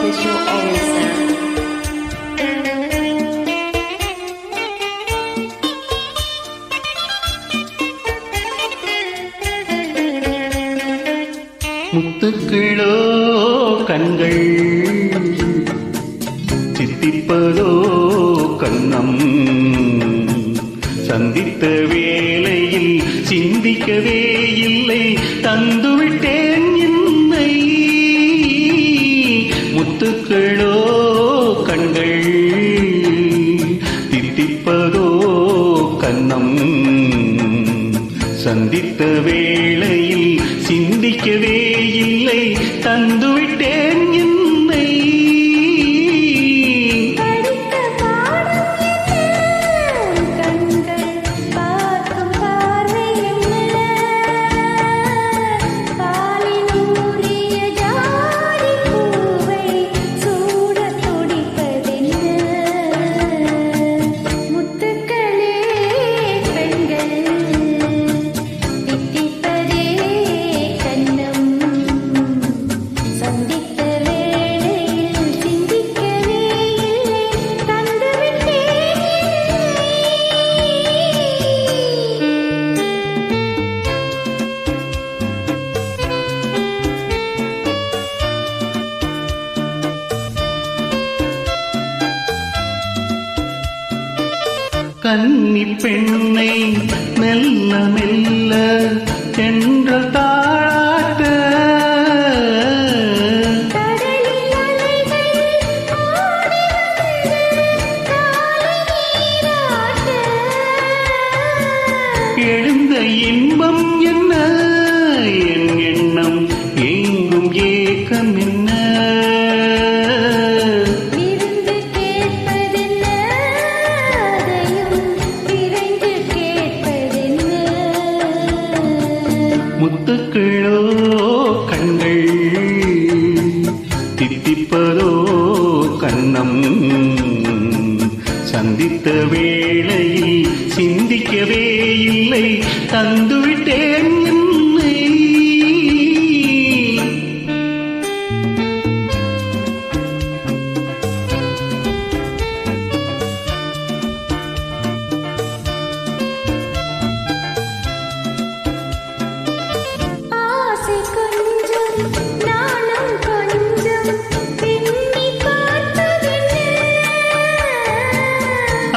the show always, sir. முத்துக்களோ கண்கள் சித்திப்பதோ கண்ணம் சந்தித்த வேளையில் சிந்திக்கவே இல்லை தந்துவிட்டேன் என்னை முத்துக்களோ கண்கள் தித்திப்பதோ கண்ணம் சந்தித்த வேளையில் சிந்திக்கவே இல்லை தந்துவிட்டேன் என்னை கன்னி பெண்ணை மெல்ல மெல்ல தென்றல் தாளாட்ட எழுந்த இன்பம் என்ன என் எண்ணம் எங்கும் ஏக்கம் என்ன முத்துக்களோ கண்கள் தித்திப்பதோ கண்ணம் சந்தித்த வேளையில் சிந்திக்கவே இல்லை தந்துவிட்டேன் என்னை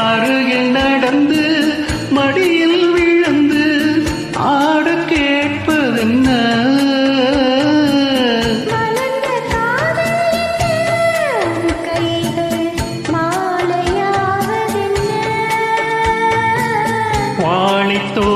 அருகில் நடந்து மடியில் விழுந்து ஆட கேட்பதென்ன வாழித்தோ